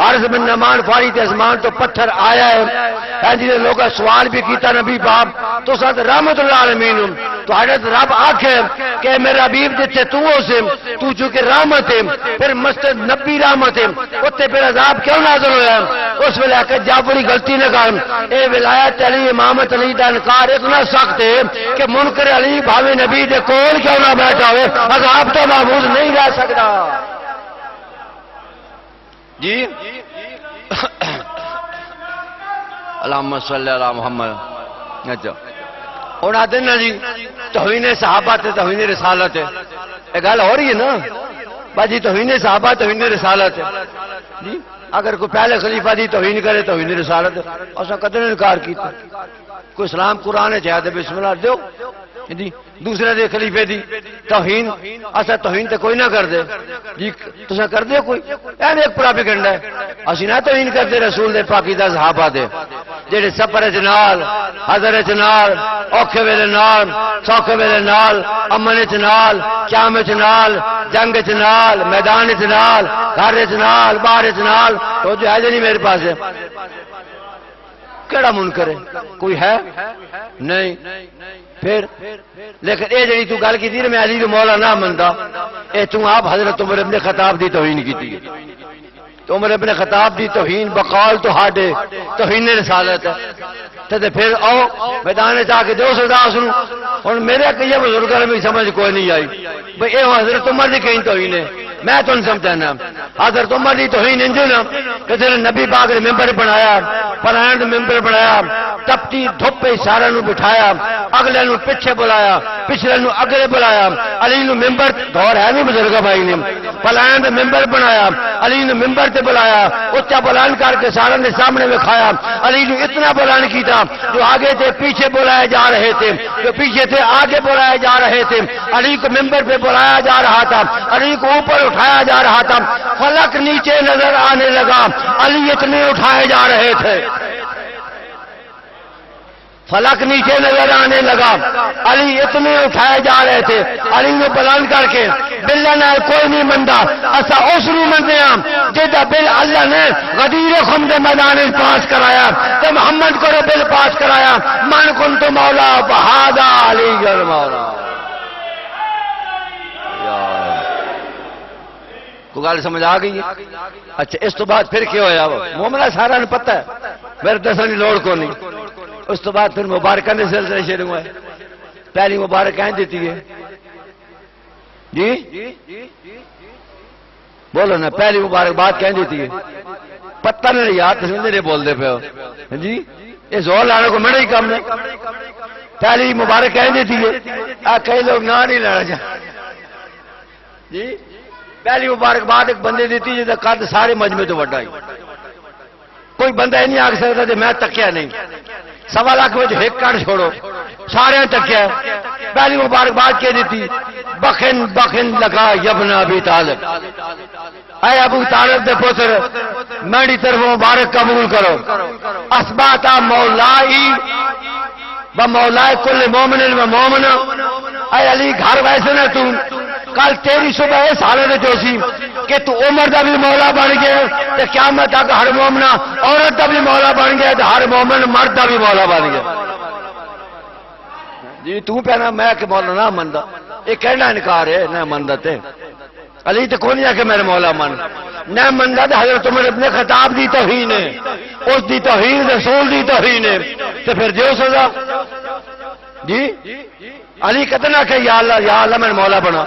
عرض بن نمان فاری تے اسمان تو پتھر آیا ہے، ہاں جی لوگا سوال بھی کیتا نبی باپ تو ساتھ رحمت اللہ العالمین تو حضرت رب آکھے کہ میرا حبیب جتنے تو سے تو چونکہ رحمت ہے، پھر مسجد نبی رحمت ہے، اتنے پھر عذاب کیوں نازل ہویا ہے؟ اس ویلے کہ جا بڑی غلطی نہ کر، اے ولایت علی امامت علی دا انکار اتنا سخت ہے کہ منکر علی بھاوے نبی دے کول کیوں نہ بیٹھا ہوئے عذاب تو محفوظ نہیں رہ سکتا۔ جی اللہم صلی اللہ محمد۔ اچھا ہوں آتے نا جی توہین صحابہ تے توہین رسالت ہے، یہ گل ہو رہی ہے نا باجی، توہین صحابہ توہین رسالت ہے جی۔ اگر کوئی پہلے خلیفہ دی توہین کرے توہین رسالت، اسا کدے انکار کیتا؟ کوئی اسلام قرآن ہے چاہے بسم اللہ دیو جی، دوسرے دے خلیفے دی توہین، اسا توہین تے کوئی نہ کر دے جی، تسا کر دے کوئی ایویں ایک پراپیگنڈا ہے، اسی نہ توہین کرتے رسول دے پاکیزہ صحابہ دے جڑے سفر وچ نال، حضر وچ نال، اوکھے ویلے نال، سوکھے ویلے نال، امن وچ نال، قیام وچ نال، جنگ وچ نال، میدان وچ نال، گھر وچ نال، باہر وچ نال، تو جو ہے نہیں میرے پاس ہے کیڑا منکر ہے؟ کوئی ہے نہیں۔ پھر لیکن اے جڑی تو گل کیتی میں علی دے مولا نہ مندا، اے تو آپ حضرت عمر ابن خطاب دی توہین کیتی ہے، تو عمر ابن خطاب دی توہین بقول تو ہاڈے توہین رسالت ہے، تے پھر آؤ میدان وچ آ کے دو سزا اس نو۔ ہن میرے کئی بزرگاں نے سمجھ کوئی نہیں آئی بھئی اے حضرت عمر دی کہیں توہین ہے، میں تو نہیں سمجھنا حضرت عمر دی توہین انج نا کہ جڑے نبی پاک نے ممبر بنایا، پلانڈ ممبر بنایا، تپتی دھوپ سارا نو بٹھایا، اگلے نو پیچھے بلایا، پچھلے نو اگلے بلایا، علی نو ممبر دور ہے نہیں بزرگ بھائی نے پلانڈ ممبر بنایا، علی نو ممبر تے بلایا، اچا بلان کر کے سارا نے سامنے بکھایا، علی نو اتنا بلان کیتا جو آگے تھے پیچھے بلائے جا رہے تھے، جو پیچھے تھے آگے بلائے جا رہے تھے، علی کو ممبر پہ بلایا جا رہا تھا، علی کو اوپر اٹھایا جا رہا تھا، فلک نیچے نظر آنے لگا، علی اتنے اٹھائے جا رہے تھے، فلک نیچے نظر آنے لگا، علی اتنے اٹھائے جا رہے تھے، علی نے بلند کر کے بلا نال کوئی نہیں مندا، اسا اس نو مندے ہاں جہدا بل اللہ نے غدیر خم دے میدان پاس کرایا تے محمد کو بل پاس کرایا، من کنت مولا فہذا علی المولا. کو گل سمجھ آ گئی؟ اچھا اس تو بعد پھر کیا ہویا؟ مومنہ سارا نے پتہ ہے، میرے دسنے کی لوڑ کو نہیں. اس تو بعد پھر مبارکہ نے سلسلے شروع ہوئے. پہلی مبارک کہیں دیتی ہے جی بولو نا، پہلی مبارک بات کہیں دیتی ہے؟ پتہ نہیں یاد نہیں بول دے پہ ہو جی، یہ زور لانے کو میرا ہی کام ہے. پہلی مبارک کہیں دیتی ہے، کئی لوگ نہ نہیں لینا چاہتے جی. پہلی مبارک بات ایک بندے دیتی جیسا قد سارے مجمع تو وڈا ہی، کوئی بندہ ہی نہیں آ سکتا کہ میں تکیا نہیں. 1.25 لاکھ میں ایک کٹ چھوڑو سارے تکیا. پہلی مبارک بات کیا دیتی؟ بخن بخن لگا یبن ابی طالب، اے ابو طالب دے پتر میری طرف مبارک قبول کرو. اسباتا مولائی و مولائے کل مومن و مومنہ. اے علی گھر ویسے نہ تو کل تیری صبح اس حالت جو سی کہ تو عمر دا بھی مولا بن گیا، تو قیامت تک ہر مومنہ عورت دا بھی مولا بن گیا، تو ہر مومن مرد دا بھی مولا بن گیا. جی تو پہنا میں کہ مولا نہ مندا، یہ کہنا انکار ہے نہ مندا تے. علی تو کون ہے کہ میرے مولا من نہ مندا، تو حضرت عمر ابن خطاب دی توہین ہے، اس دی توہین رسول دی توہین ہے، تو پھر دیو سزا. جی علی کتنا کہ یا اللہ میں مولا بنا،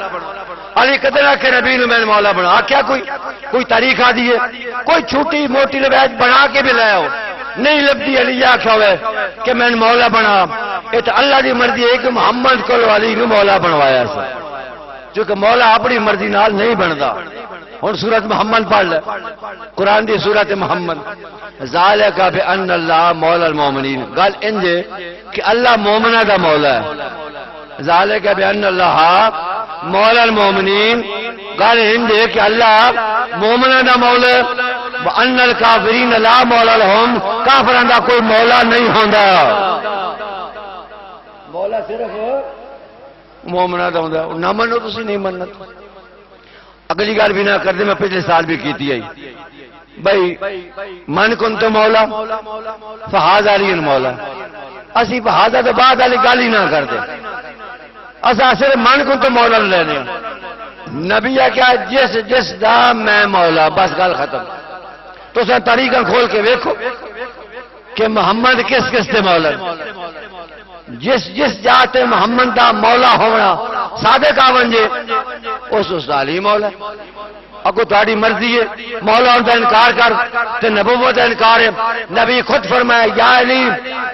علی کتنا کہ نبی نے میں مولا بنا. کیا کوئی تاریخ آ دی ہے؟ کوئی چھوٹی موٹی روایت بنا کے بھی لے آؤ نہیں لبدی. علی آخیا ہوئے کہ میں مولا بنا، یہ تو اللہ کی مرضی ہے کہ محمد کو علی نے مولا بنوایا سا، چونکہ مولا اپنی مرضی نال نہیں بنتا. ہوں سورت محمد پڑھ لے، قرآن دی سورت محمد. ذالک بان اللہ مولا المومنین، گل انج کہ اللہ مومنہ دا مولا ہے. ذالک بان اللہ مولا المومنین، گل انج کہ اللہ مومنہ دا مولا ہے. وان الکافرین لا مولا لهم، کافراں دا کوئی مولا نہیں ہوندا، مولا صرف مومنہ دا ہوندا. نہ منو تسی نہیں مننا. اگلی گل بھی نہ کر دے، میں پچھلے سال بھی کیتی آئی بھائی من کن تو مولا فہذا علی مولا. اسی فہذا تو بعد والی گل ہی نہ کرتے، اصا صرف من کن تو مولا لینے. نبی ہے کیا جس دا میں مولا، بس گل ختم. تو سر طریقہ کھول کے ویکھو کہ محمد کس کس سے مولا، جس جاتے محمد دا مولا ہونا صادق آون جے اس علی مولا. اگو تاری مرضی ہے مولا کا انکار کر تے نبوت کا انکار ہے. نبی خود فرمایا یا علی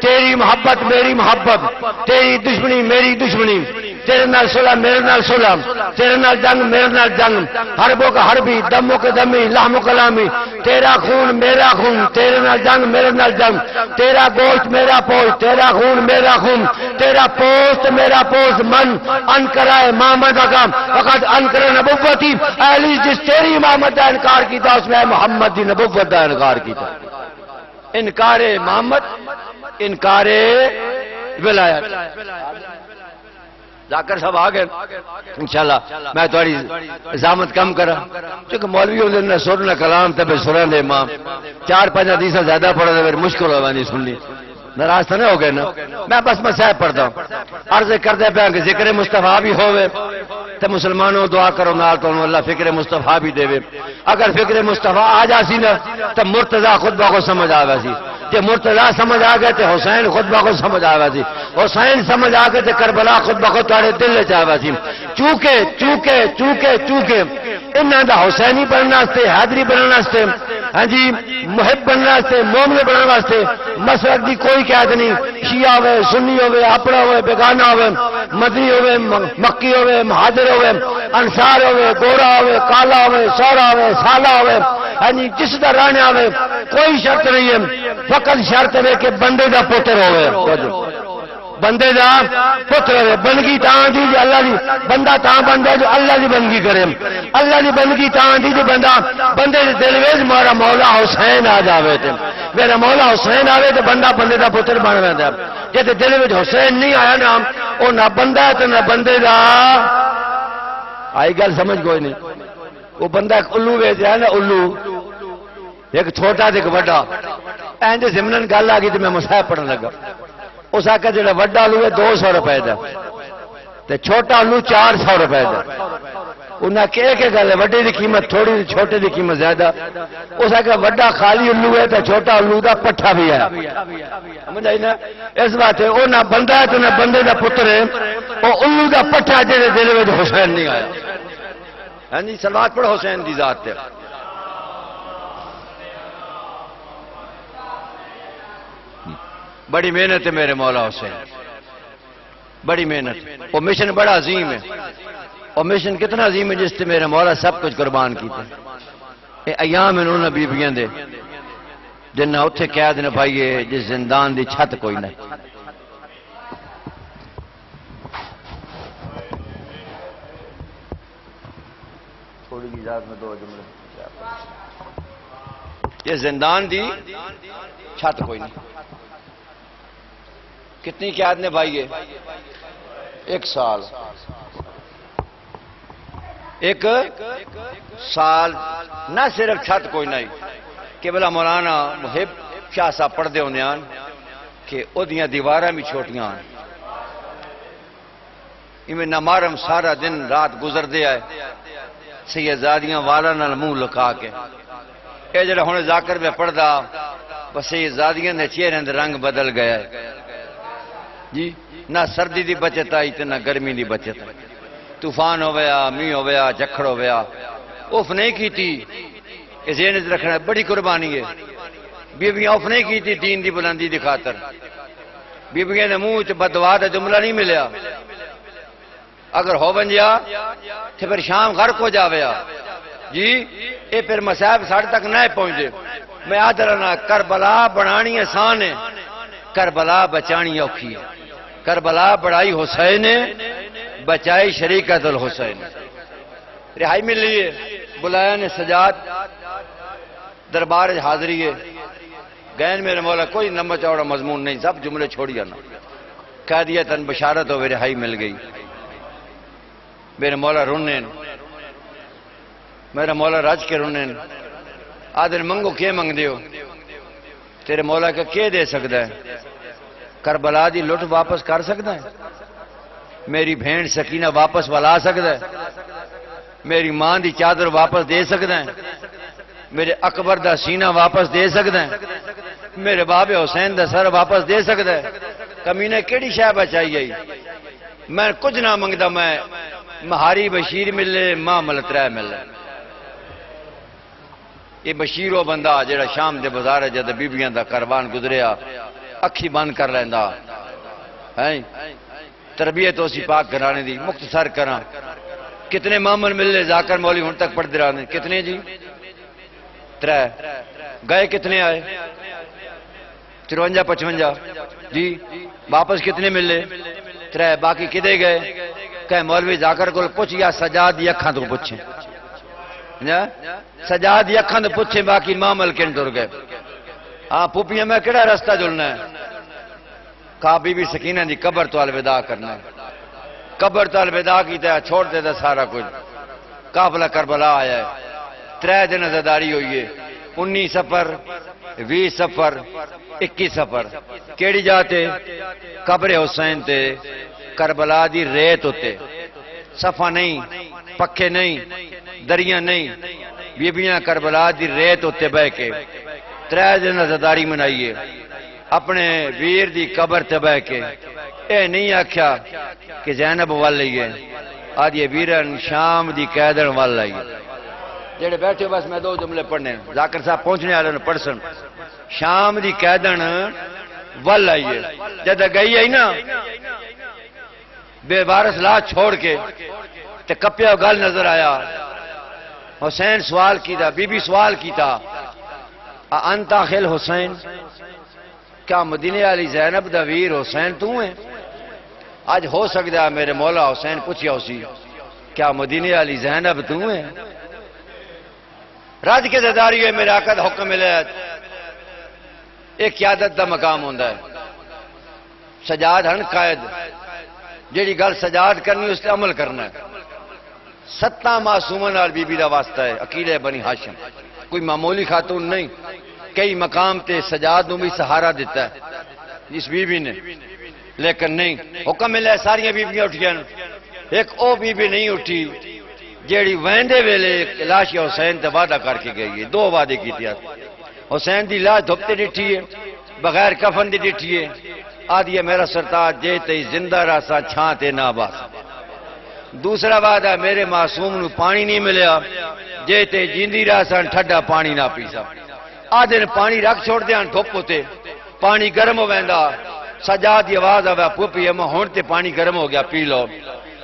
تیری محبت میری محبت، تیری دشمنی میری دشمنی، تیرے نال صلح میرے نال صلح، تیرے نال جنگ میرے نال جنگ، حربوں کا حربی دموں کے دمی لحم کلامی، تیرا خون میرا خون، تیرے نال جنگ میرے نال جنگ، تیرا گوشت میرا پوشت، تیرا خون میرا خون، تیرا پوست میرا پوست. من انکر امامت کا فقط انکر نبوتی. علی جس تیری امامت کا انکار کیتا اس میں محمد دی نبوت کا انکار کیتا. انکار امامت انکار ولایت. ذاکر صاحب آ گئے انشاءاللہ. میں تھوڑی ازامت کم کرا چونکہ مولوی ہوندے نہ سر نہ کلام تے سراں دے امام 4-5 حدیثاں زیادہ پڑھا تے پھر مشکل ہو نہیں سننی. ناراض تو نہیں ہو گئے نا؟ میں بس مسائل پڑھتا ہوں. عرض کردے پیا کہ ذکر مصطفیٰ بھی ہوئے تو مسلمانوں دعا کرو نال تو اللہ فکر مصطفیٰ بھی دے. اگر فکر مصطفیٰ آ جاسی نا تو مرتضی خود بخود سمجھ آ گیا سی. کہ مرتضی سمجھ آ گئے تو حسین خود بخود سمجھ آ گیا سی. حسین سمجھ آ گئے تو کربلا خود بخود تارے دل چ آ گیا سی. چونکہ انہاں دا حسینی بننے واسطے، حیدری بننے واسطے، ہاں جی محب بننے واسطے، مومن بننے واسطے مسلک دی کوئی قید نہیں. شیعہ ہوئے سنی ہوئے اپنا ہوئے بیگانہ ہوئے، مدنی ہوئے مکی ہوئے مہاجر ہوئے، انصار ہوئے گورا ہوئے کالا ہوئے سورا ہوئے سالا ہوئے، ہاں جی جس دا رہنے ہوئے کوئی شرط نہیں ہے. فقط شرط ہے کہ بندے دا پتر ہوئے، بندے دا پتر ہوئے. بندگی تاں دی جو اللہ دی بندہ تاں بندہ جو اللہ دی بندگی کرے. اللہ دی بندگی تاں دی جو بندے دے دل وچ میرا مولا حسین آ جاوے تے میرا مولا حسین آوے تے بندہ بندے دا پتر بن ویندا. جے دل وچ حسین نہیں آیا نا او نہ بندہ تے نہ بندے دا. آئی گل سمجھ کوئی نہیں. وہ بندہ ایک الو وچ ہے نا، الو ایک چھوٹا تے ایک بڑا. اینج ضمنن گل آ گئی تے میں مصحف پڑھن لگا. اس آکھا جڑا وڈا آلو ہے 200 روپے دا تے چھوٹا آلو 400 روپے دا انہاں کہ گل ہے وڈے دی قیمت تھوڑی چھوٹے دی قیمت زیادہ اس آکھا وڈا خالی الو ہے تے چھوٹا الو دا پٹھا بھی ہے سمجھ آئی نا اس بات ہے او نہ بندہ ہے تو نہ بندے دا پتر ہے او الو دا پٹھا جڑے دل وچ حسین نہیں آیا ہاں جی صلوات پڑھو حسین دی ذات تے بڑی محنت ہے میرے مولا حسین بڑی محنت وہ مشن بڑا عظیم ہے اور مشن کتنا عظیم ہے جس سے میرے مولا سب کچھ قربان کیتے اے ایام انہوں نے بیبیاں دے جن نہ اتھے قید نہ بھائیے جس زندان دی چھت کوئی نہیں تھوڑی کی ذات میں دو جملے یہ زندان دی چھت کوئی نہیں کتنی قید نے بھائیے 1 سال 1 سال نہ صرف چھت کوئی نہیں کہ بلا مولانا محب شاہ صاحب پڑھ دے ہونے آن کہ او دیاں دیواراں بھی چھوٹیاں آن میں نمارم سارا دن رات گزر دے آئے سیدزادیاں والا نال منہ لکا کے اے جڑا ہونے ذاکر میں پڑھ دا بس سیدزادیاں نے چہرے اندر رنگ بدل گیا ہے جی نہ سردی دی بچت آئی تے نہ گرمی دی بچت آئی طوفان ہو گیا می ہو گیا جکڑ ہو گیا اوف نہیں کی تھی ذہن رکھنا بڑی قربانی ہے بیویاں اوف نہیں کی تھی دین دی بلندی دی خاطر بیویاں نے منہ چ بددعا دا جملہ نہیں ملیا اگر ہو بنجیا تو پھر شام گھر کو جاویا جی اے پھر مصائب ساڑھے تک نہ پہنچے میں آدھرنا کربلا بنانی آسان ہے کربلا بچانی اوکھی ہے کربلا بڑائی حسین بچائی شریکت الحسین رہائی مل رہی ہے بلایا نے سجاد دربار حاضری ہے گین میرے مولا کوئی لمبا چوڑا مضمون نہیں سب جملے چھوڑیا نا کہہ دیا تن بشارت ہو رہائی مل گئی میرے مولا رونے میرا مولا رج کے رونے آدھر منگو کیا منگ دیو تیرے مولا کا کیا دے سکتا ہے کربلا دی لٹ واپس کر سکتا ہے میری بھین سکینہ واپس ولا سکتا ہے میری ماں دی چادر واپس دے سکتا ہے میرے اکبر دا سینہ واپس دے سکتا ہے میرے باب حسین دا سر واپس دے سکتا ہے کمینے کیڑی شے بچائی آئی میں کچھ نہ منگدا میں مہاری بشیر ملے ماں ملترہ ملے یہ بشیرو بندہ جڑا شام دے بازار جد بیبیاں دا کاروان گزریا اکھی بند کر لیندا ہیں تربیت اسی پاک گھرانے دی مختصر کراں کتنے مامن ملے ذاکر مولی ہن تک پڑھتے رہے کتنے جی 3 گئے کتنے آئے 53 55 جی واپس کتنے ملے 3 باقی کدے گئے کہ مولوی ذاکر کو پوچھ یا سجاد دی اکھاں تو پوچھیں سجاد دی اکھاں تو پوچھیں باقی مامل کن ٹر گئے ہاں پوپیاں میں کیڑا رستہ جلنا ہے کہا بی بی سکینہ دی قبر تو الوداع کرنا ہے قبر تو الوداع کی تے چھوڑ دے دا سارا کچھ قافلہ کربلا آیا ہے 3 دن عزاداری ہوئی ہے 19 سفر 20 سفر 21 سفر کیڑی جاتے قبر حسین تے کربلا دی ریت ہوتے صفا نہیں پکھے نہیں دریاں نہیں بیبیاں کربلا دی ریت ہوتے بہ کے 3 دن عزاداری منائیے اپنے ویر دی قبر تے بہ کے اے نہیں آکھیا کہ زینب وال لئیے آدھیے ویرن شام دی قیدن وال لئیے جڑے بیٹھے بس میں 2 جملے پڑھنے ذاکر صاحب پہنچنے والے نے پڑھسن شام دی قیدن وال لئیے جد گئی ہے نا بے وارث لا چھوڑ کے تے کپیا گل نظر آیا حسین سوال کیتا بی بی سوال کیتا انتا خل حسین کیا مدینے والی زینب دا ویر حسین تو ہے آج ہو سکتا ہے میرے مولا حسین پوچھیا اسی کیا مدینے والی زینب تو ہے راج کے زداری ہے میرے آقا دا حکم ملے ایک قیادت دا مقام ہوندا ہے سجاد ہن قائد جیڑی گل سجاد کرنی اس تے عمل کرنا ہے 7 معصوماں نال بی بی دا واسطہ ہے عقیلہ بنی ہاشم کوئی معمولی خاتون نہیں کئی مقام تے سجاد نو بھی سہارا دیتا ہے جس بی بی نے لیکن نہیں، حکم ملے ساری بیبیاں اٹھیاں، ایک او بی بی نہیں اٹھی جیڑی ویندے ویلے لاش حسین تے وعدہ کر کے گئی ہے، دو وعدے کیتے ہیں۔ حسین دی لاش دھوپتے ڈٹھی ہے، بغیر کفن دی ڈٹھی ہے، آدھی ہے میرا سرتاج جے تے زندہ راسا چھاں تے نہ باس۔ دوسرا وعدہ میرے معصوم نو پانی نہیں ملیا، جے تے جیندی راسا ٹھڈا پانی نہ پیسا۔ آدھے نے پانی رکھ چھوڑ دیاں دھوپ تے، پانی گرم ہو ویندا، سجاد دی آواز آوے پوپی اما ہن تے پانی گرم ہو گیا پی لو۔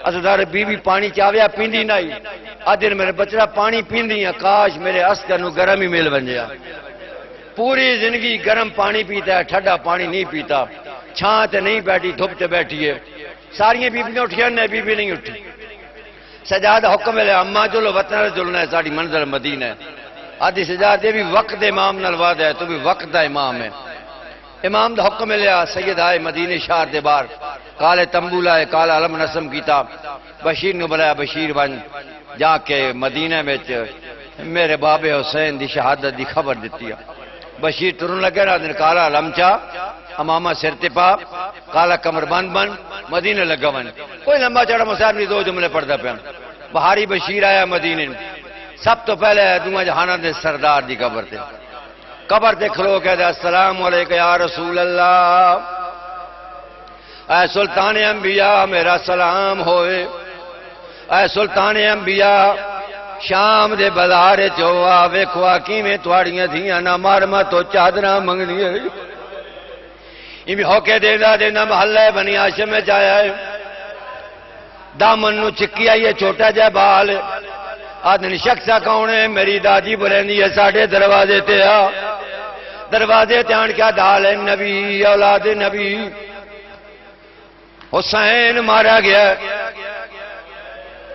اسدار بی بی پانی چاویا پیندی نہیں، آدھے میرے بچڑا پانی پیندی ہیں، کاش میرے اسکر نو گرم ہی مل ونجیا۔ پوری زندگی گرم پانی پیتا ہے، ٹھڈا پانی نہیں پیتا، چھاں تے نہیں بیٹھی دھوپ تے بیٹھی ہے۔ ساری بیبیاں اٹھیاں نے، بی بی نہیں اٹھی۔ سجاد حکم ہے اما چلو وطن جلنا ہے، ساری منزل مدینہ ہے۔ آدھی سجاد یہ بھی وقت امام نال وعدہ ہے، تو بھی وقت دا امام ہے۔ امام دا حکم لیا، سید آئے مدینے شہر دے بار، کالے تمبو لائے، کالا علم نسم کیتا، بشیر نو بلایا، بشیر بن جا کے مدینہ میں میرے بابے حسین دی شہادت دی خبر دیتی ہے۔ بشیر ترن لگے نا، کالا علم چا امامہ سر تے پا، کالا کمر بند بن مدینہ لگا ون، کوئی لمبا چڑا مصاحب نہیں، دو جملے پڑھتا پیا۔ بہاری بشیر آیا مدینے، سب تو پہلے دونوں جہاناں دے سردار دی قبر تے کھلو کہہ دے السلام علیکم یا رسول اللہ، اے سلطان انبیاء میرا سلام ہوئے، اے سلطان انبیاء شام دے بازار چو آ ویکھو کیویں تواڑیاں دھیاں نہ مار متو چادراں منگدیاں، ایویں ہو کے دیندا دیندا محلے بنی ہاشم وچ آیا ہے، دامن نو چکی آئی ہے چھوٹا جہ بال، آدھن شخصا کون ہے، میری دادی بلندی ہے ساڑھے دروازے تے آ، دروازے تے آن کیا ڈال ہے نبی اولاد نبی حسین مارا گیا۔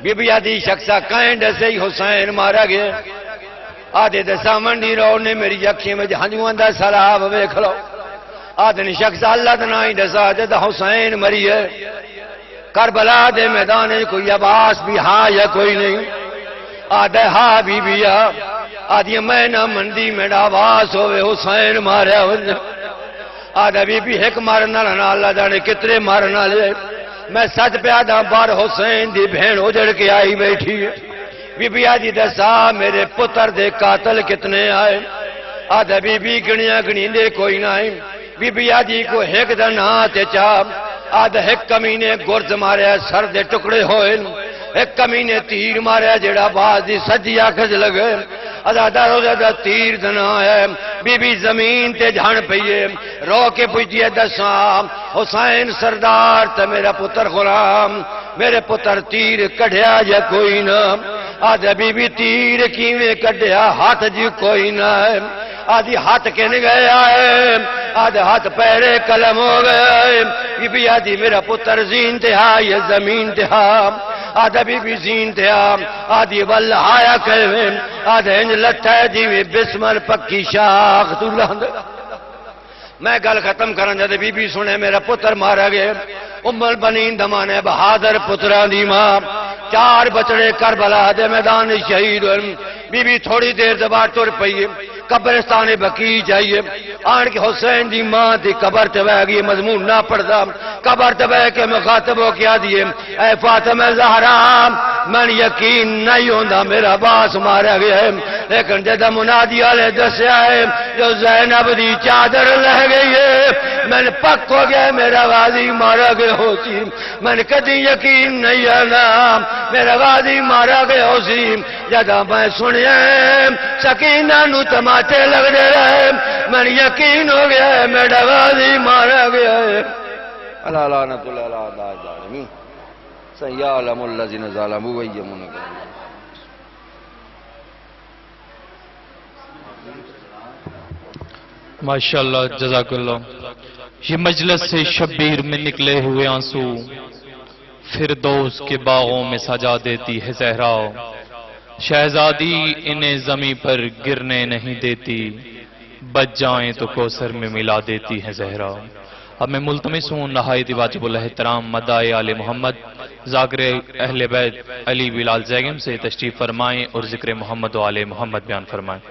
بی بی آدھی شخصا کائنڈ سے ہی حسین مارا گیا، آدھے دے سامن دی رو نے میری اکھیں میں ہنجواں دا سراب ویکھ لو، آدھن شخصا اللہ دنا ہی دسا جد حسین مری ہے، کربلا دے میدان کوئی عباس بھی ہاں یا کوئی نہیں، آدھے ہاں بی بیا، آدھی میں نہ مندی میرا آواز ہوئے حسین ماریا ہوئے، آدھے بی بی ایک مارنا لنا اللہ جانے کتنے مارنا لے، میں سچ پیادا بار حسین دی بہن اجڑ کے آئی بیٹھی ہے، بی بی آدھی دسا میرے پتر دے قاتل کتنے آئے، آدھے بی بی گنیاں گنی دے کوئی نہ آئے، بی بی آدھی کو ایک دن آتے چاپ، آدھے ایک کمینے گرز ماریا سر دے ٹکڑے ہوئے، ایک کمینے تیر ماریا جڑا باز دی سجی آکھج لگے، ازادہ روزہ تیر دنا ہے، بی بی زمین تے جھان پئیے، رو کے پوچھئے دساں حسین سردار تے میرا پتر غلام، میرے پتر تیر کڑھیا یا کوئی نہ، آدھے بی بی تیر کیویں کڑھیا ہاتھ جی کوئی نہ ہے، آدھی ہاتھ کن گیا ہے، آدھے ہاتھ پیرے قلم ہو گیا ہے، بی بی آدھی میرا پتر زین تے یا زمین تے آدھا بی بی زین تے آدھی واللہ آیا کہویں، آدھے انج لٹھا ہے جیویں بسمل پکی شاخ تو لہندے۔ میں گل ختم کرن جدے بی بی سنے میرا پتر مارا گئے، ام البنین دمانے بہادر پتران دی ماں، 4 بچڑے کربلا دے میدان شہید ہوئے، بی بی تھوڑی دیر دبار تر پئیے، قبرستان بقیع جائیے، آن کے حسین دی ماں دی قبر تے بہ گئی، مضمون نہ پڑھدا، قبر تے بہ کے مخاطب ہو کیا دیے، اے فاطمہ زہرا من یقین نہیں ہوندا میرا باس مارا گیا ہے، لیکن جدہ منادی والے دسیا ہے جو زینب دی چادر لہ گئی ہے، میں نے پک ہو گیا میرا غازی مارا گیا ہو سی، میں نے کدی یقین نہیں آنا میرا غازی مارا گیا ہو سی، جدہ میں سنیا سکینہ نو تماچے لگ رہے، میں نے یقین ہو گیا میرا غازی مارا گیا ہے۔ اللہ لعنت اللہ علیہ الظالمین سیعلم الذین ظلموا ویمون ماشاءاللہ جزاک اللہ۔ یہ مجلس سے شبیر میں نکلے ہوئے آنسو فردوس کے باغوں میں سجا دیتی ہے زہرا، شہزادی انہیں زمین پر گرنے نہیں دیتی، بچ جائیں تو کوثر میں ملا دیتی ہے زہرا۔ اب میں ملتمس ہوں نہایت واجب الاحترام مداح آل محمد ذاکر اہل بیت علی بلال زیگم سے تشریف فرمائیں اور ذکر محمد و آل محمد بیان فرمائیں۔